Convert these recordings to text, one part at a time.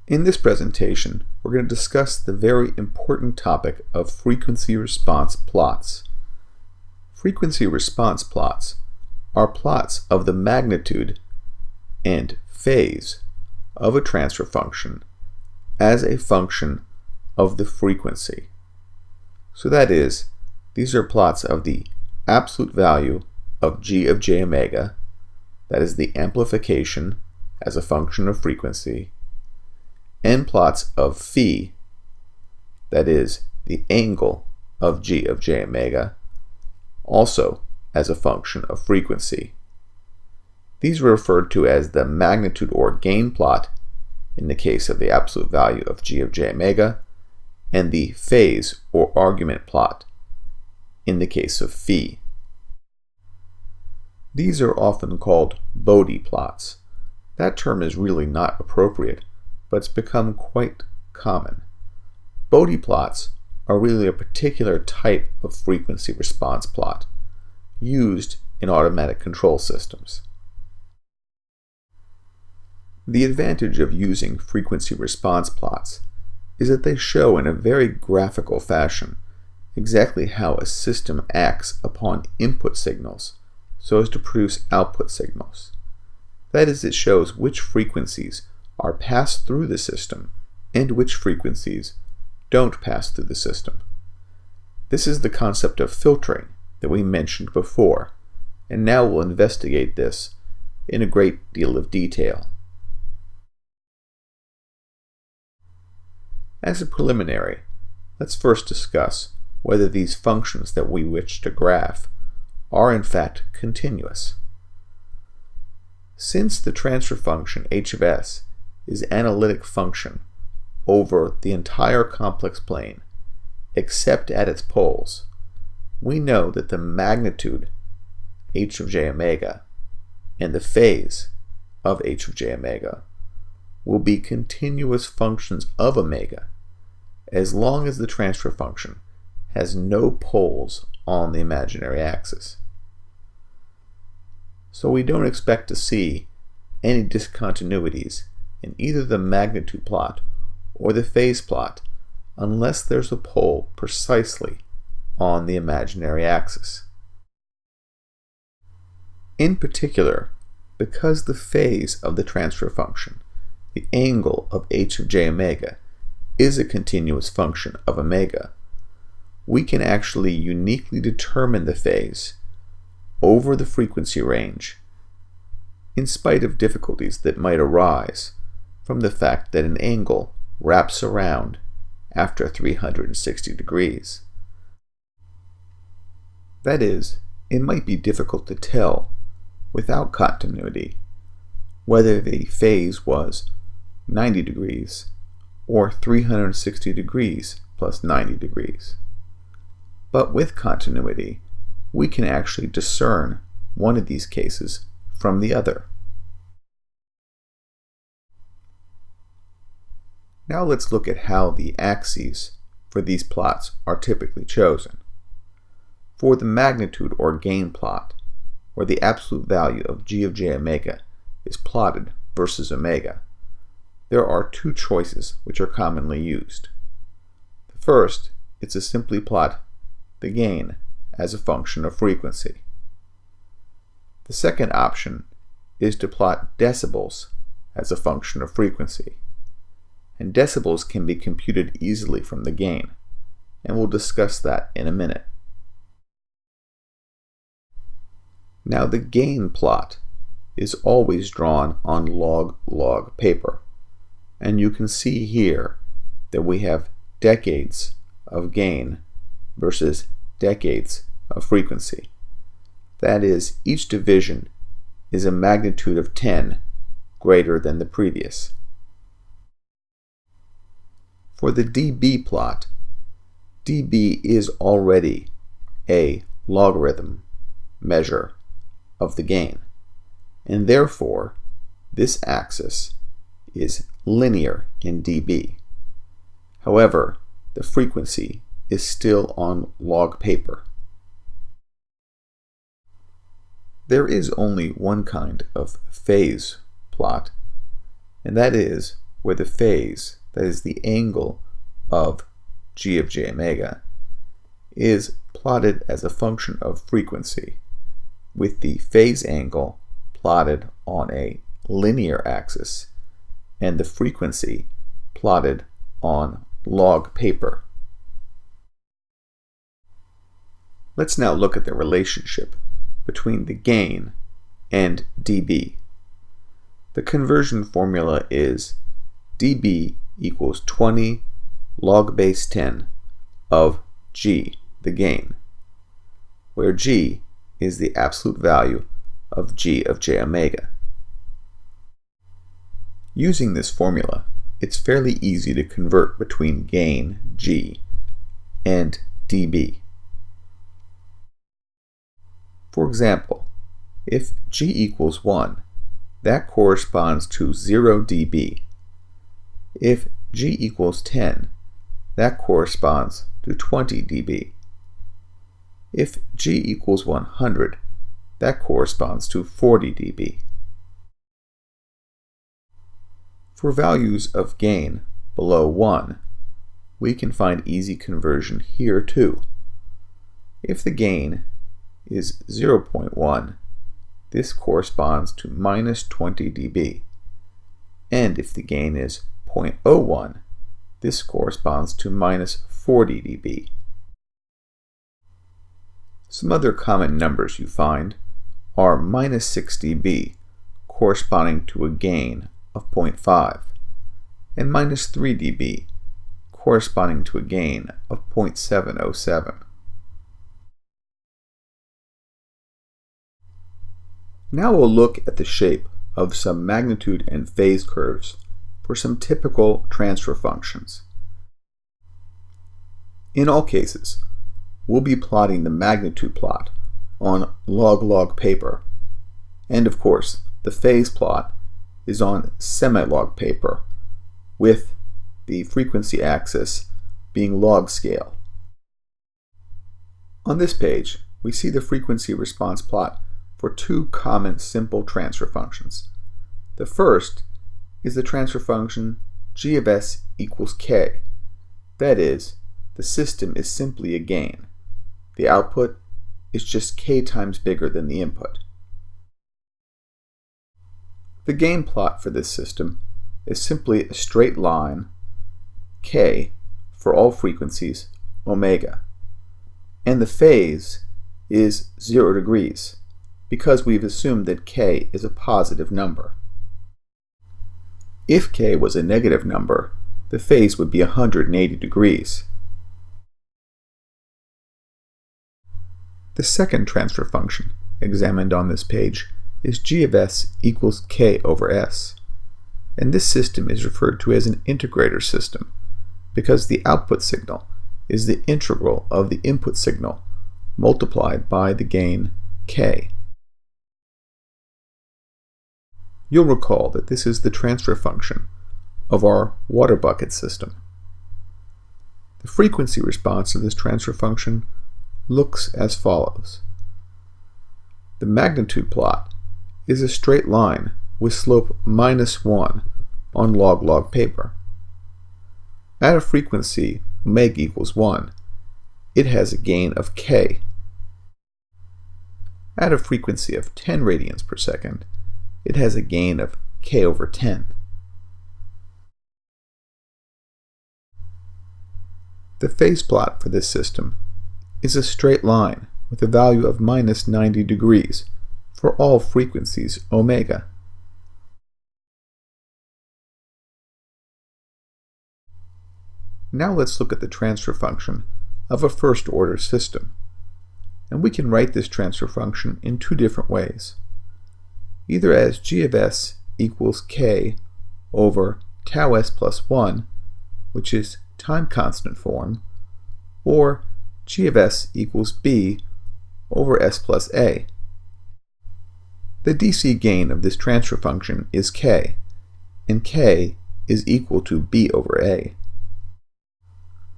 In this presentation, we're going to discuss the very important topic of frequency response plots. Frequency response plots are plots of the magnitude and phase of a transfer function as a function of the frequency. So that is, these are plots of the absolute value of g of j omega, that is the amplification as a function of frequency, and plots of phi, that is the angle of g of j omega, also as a function of frequency. These are referred to as the magnitude or gain plot in the case of the absolute value of g of j omega, and the phase or argument plot in the case of phi. These are often called Bode plots. That term is really not appropriate, but it's become quite common. Bode plots are really a particular type of frequency response plot used in automatic control systems. The advantage of using frequency response plots is that they show in a very graphical fashion exactly how a system acts upon input signals so as to produce output signals. That is, it shows which frequencies are passed through the system and which frequencies don't pass through the system. This is the concept of filtering that we mentioned before, and now we'll investigate this in a great deal of detail. As a preliminary, let's first discuss whether these functions that we wish to graph are in fact continuous. Since the transfer function h of s is an analytic function over the entire complex plane except at its poles, we know that the magnitude h of j omega and the phase of h of j omega will be continuous functions of omega as long as the transfer function has no poles on the imaginary axis. So we don't expect to see any discontinuities in either the magnitude plot or the phase plot unless there's a pole precisely on the imaginary axis. In particular, because the phase of the transfer function, the angle of h of j omega, is a continuous function of omega, we can actually uniquely determine the phase over the frequency range in spite of difficulties that might arise from the fact that an angle wraps around after 360 degrees. That is, it might be difficult to tell without continuity whether the phase was 90 degrees or 360 degrees plus 90 degrees. But with continuity, we can actually discern one of these cases from the other. Now let's look at how the axes for these plots are typically chosen. For the magnitude or gain plot, where the absolute value of g of j omega is plotted versus omega, there are two choices which are commonly used. The first is to simply plot the gain as a function of frequency. The second option is to plot decibels as a function of frequency. And decibels can be computed easily from the gain, and we'll discuss that in a minute. Now the gain plot is always drawn on log-log paper, and you can see here that we have decades of gain versus decades of frequency. That is, each division is a magnitude of 10 greater than the previous. For the dB plot, dB is already a logarithm measure of the gain, and therefore this axis is linear in dB. However, the frequency is still on log paper. There is only one kind of phase plot, and that is where the phase, that is the angle of g of j omega, is plotted as a function of frequency, with the phase angle plotted on a linear axis and the frequency plotted on log paper. Let's now look at the relationship between the gain and dB. The conversion formula is dB equals 20 log base 10 of g, the gain, where g is the absolute value of g of j omega. Using this formula, it's fairly easy to convert between gain, g, and dB. For example, if g equals 1, that corresponds to 0 dB. If g equals 10, that corresponds to 20 dB. If g equals 100, that corresponds to 40 dB. For values of gain below 1, we can find easy conversion here too. If the gain is 0.1, this corresponds to minus 20 dB. And if the gain is 0.01, this corresponds to minus 40 dB. Some other common numbers you find are minus 6 dB, corresponding to a gain of 0.5, and minus 3 dB, corresponding to a gain of 0.707. Now we'll look at the shape of some magnitude and phase curves for some typical transfer functions. In all cases, we'll be plotting the magnitude plot on log-log paper, and of course, the phase plot is on semi-log paper, with the frequency axis being log scale. On this page, we see the frequency response plot for two common simple transfer functions. The first is the transfer function g of s equals k. That is, the system is simply a gain. The output is just k times bigger than the input. The gain plot for this system is simply a straight line, k, for all frequencies, omega. And the phase is 0 degrees, because we've assumed that k is a positive number. If k was a negative number, the phase would be 180 degrees. The second transfer function examined on this page is g of s equals k over s, and this system is referred to as an integrator system because the output signal is the integral of the input signal multiplied by the gain k. You'll recall that this is the transfer function of our water bucket system. The frequency response of this transfer function looks as follows. The magnitude plot is a straight line with slope minus 1 on log-log paper. At a frequency omega equals 1, it has a gain of k. At a frequency of 10 radians per second, it has a gain of k over 10. The phase plot for this system is a straight line with a value of minus 90 degrees for all frequencies omega. Now let's look at the transfer function of a first-order system. And we can write this transfer function in two different ways. Either as g of s equals k over tau s plus 1, which is time constant form, or g of s equals b over s plus a. The DC gain of this transfer function is k, and k is equal to b over a.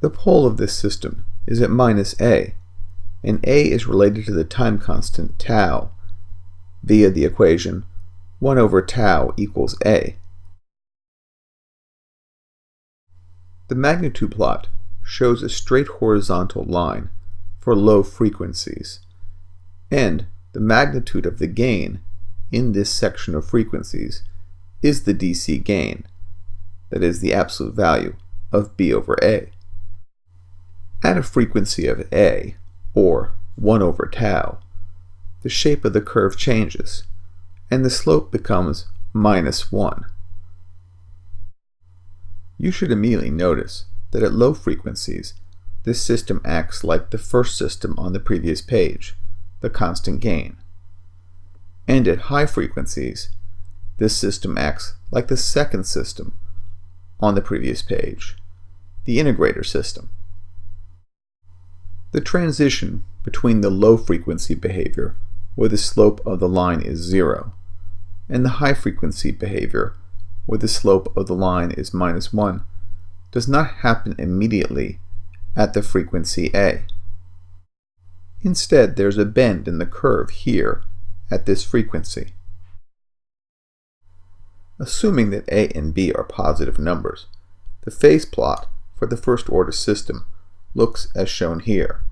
The pole of this system is at minus a, and a is related to the time constant tau via the equation 1 over tau equals a. The magnitude plot shows a straight horizontal line for low frequencies, and the magnitude of the gain in this section of frequencies is the DC gain, that is the absolute value of B over A. At a frequency of A, or 1 over tau, the shape of the curve changes, and the slope becomes -1. You should immediately notice that at low frequencies, this system acts like the first system on the previous page, the constant gain. And at high frequencies, this system acts like the second system on the previous page, the integrator system. The transition between the low frequency behavior, where the slope of the line is 0, and the high frequency behavior, where the slope of the line is -1, does not happen immediately at the frequency A. Instead, there's a bend in the curve here at this frequency. Assuming that A and B are positive numbers, the phase plot for the first order system looks as shown here.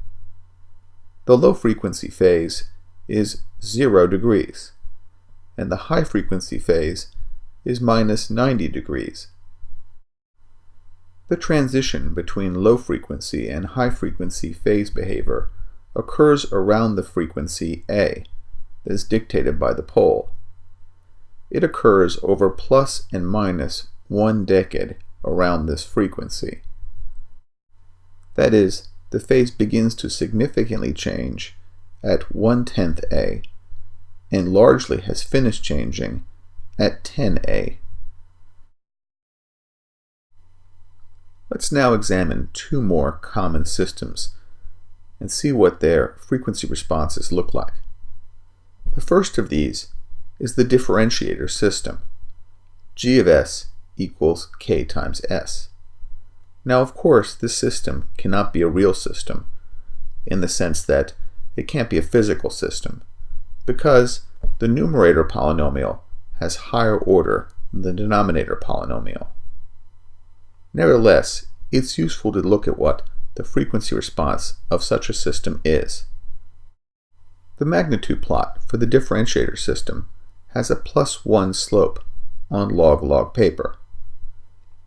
The low frequency phase is 0 degrees, and the high frequency phase is -90 degrees. The transition between low frequency and high frequency phase behavior occurs around the frequency A, that is dictated by the pole. It occurs over plus and minus 1 decade around this frequency. That is, the phase begins to significantly change at 1/10 A and largely has finished changing at 10 A. Let's now examine two more common systems and see what their frequency responses look like. The first of these is the differentiator system. G of S equals K times S. Now, of course, this system cannot be a real system in the sense that it can't be a physical system, because the numerator polynomial has higher order than the denominator polynomial. Nevertheless, it's useful to look at what the frequency response of such a system is. The magnitude plot for the differentiator system has a +1 slope on log-log paper.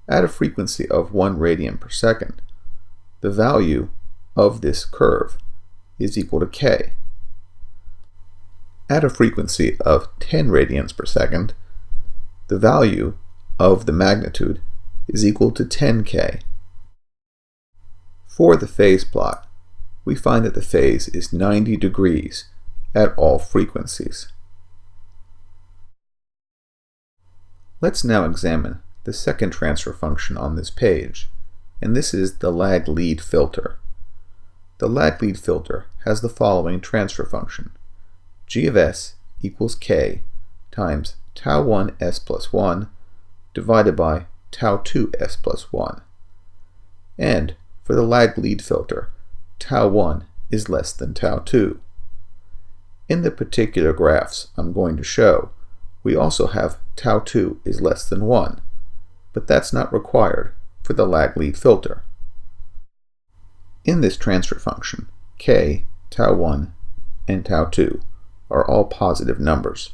At a frequency of 1 radian per second, the value of this curve is equal to K. At a frequency of 10 radians per second, the value of the magnitude is equal to 10K. For the phase plot, we find that the phase is 90 degrees at all frequencies. Let's now examine the second transfer function on this page, and this is the lag-lead filter. The lag-lead filter has the following transfer function. G of S equals K times tau 1 S plus 1 divided by tau 2 S plus 1. And for the lag-lead filter, tau 1 is less than tau 2. In the particular graphs I'm going to show, we also have tau 2 is less than 1, but that's not required for the lag-lead filter. In this transfer function, K, tau 1, and tau 2 are all positive numbers.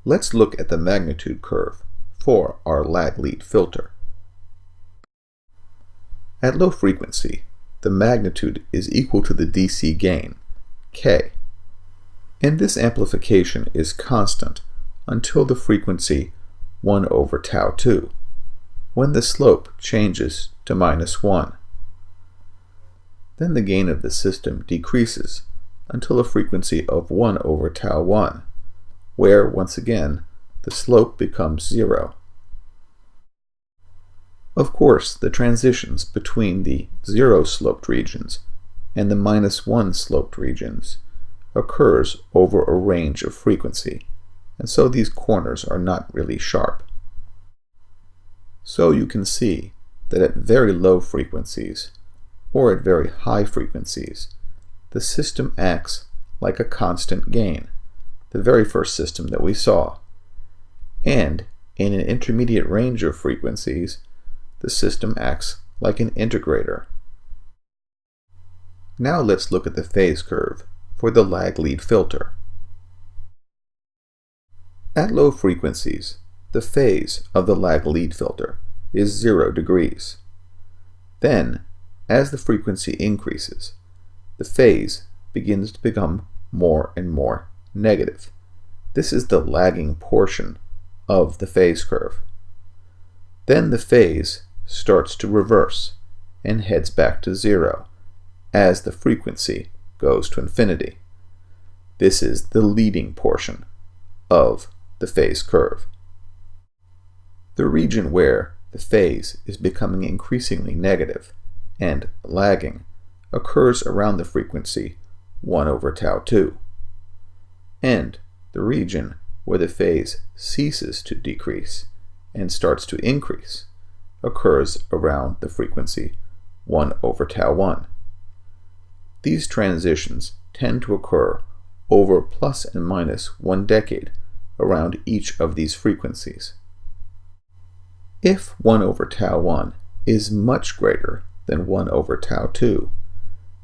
Let's look at the magnitude curve for our lag-lead filter. At low frequency, the magnitude is equal to the DC gain, K, and this amplification is constant until the frequency 1 over tau 2, when the slope changes to -1. Then the gain of the system decreases until a frequency of 1 over tau 1, where, once again, the slope becomes 0. Of course, the transitions between the 0-sloped regions and the -1 sloped regions occurs over a range of frequency, and so these corners are not really sharp. So you can see that at very low frequencies, or at very high frequencies, the system acts like a constant gain, the very first system that we saw. And in an intermediate range of frequencies, the system acts like an integrator. Now let's look at the phase curve for the lag lead filter. At low frequencies, the phase of the lag lead filter is 0 degrees. Then, as the frequency increases, the phase begins to become more and more negative. This is the lagging portion of the phase curve. Then the phase starts to reverse and heads back to 0 as the frequency goes to infinity. This is the leading portion of the phase curve. The region where the phase is becoming increasingly negative and lagging occurs around the frequency 1 over tau 2. And the region where the phase ceases to decrease and starts to increase occurs around the frequency 1 over tau 1. These transitions tend to occur over plus and minus 1 decade around each of these frequencies. If 1 over tau 1 is much greater than 1 over tau 2,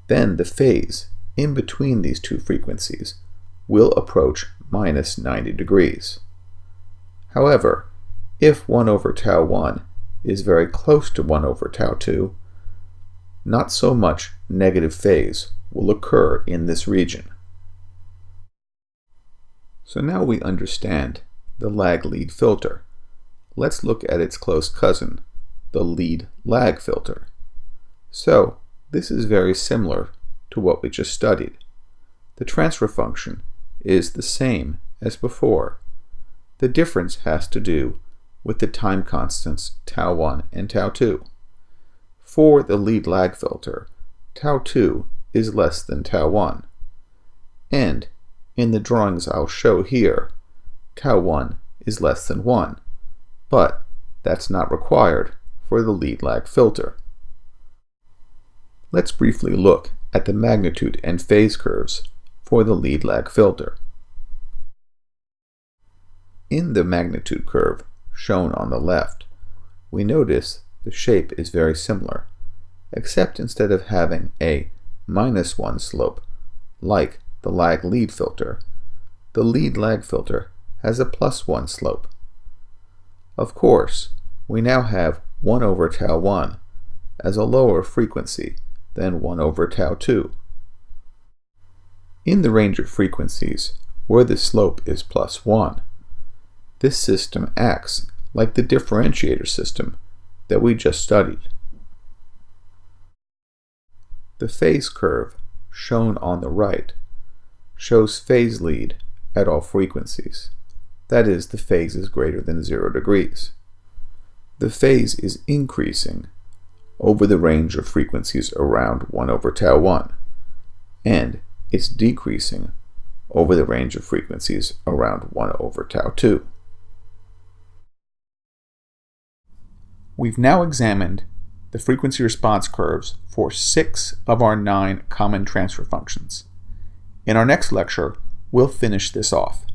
then the phase in between these two frequencies will approach minus 90 degrees. However, if 1 over tau 1 is very close to 1 over tau 2, not so much negative phase will occur in this region. So now we understand the lag lead filter. Let's look at its close cousin, the lead lag filter. So this is very similar to what we just studied. The transfer function is the same as before. The difference has to do with the time constants tau 1 and tau 2. For the lead lag filter, tau 2 is less than tau 1. And in the drawings I'll show here, tau 1 is less than 1. But that's not required for the lead lag filter. Let's briefly look at the magnitude and phase curves for the lead lag filter. In the magnitude curve shown on the left, we notice the shape is very similar, except instead of having a -1 slope like the lag lead filter, the lead lag filter has a +1 slope. Of course, we now have 1 over tau 1 as a lower frequency than 1 over tau 2. In the range of frequencies where the slope is +1, this system acts like the differentiator system that we just studied. The phase curve shown on the right shows phase lead at all frequencies. That is, the phase is greater than 0 degrees. The phase is increasing over the range of frequencies around 1 over tau 1, and it's decreasing over the range of frequencies around 1 over tau 2. We've now examined the frequency response curves for 6 of our 9 common transfer functions. In our next lecture, we'll finish this off.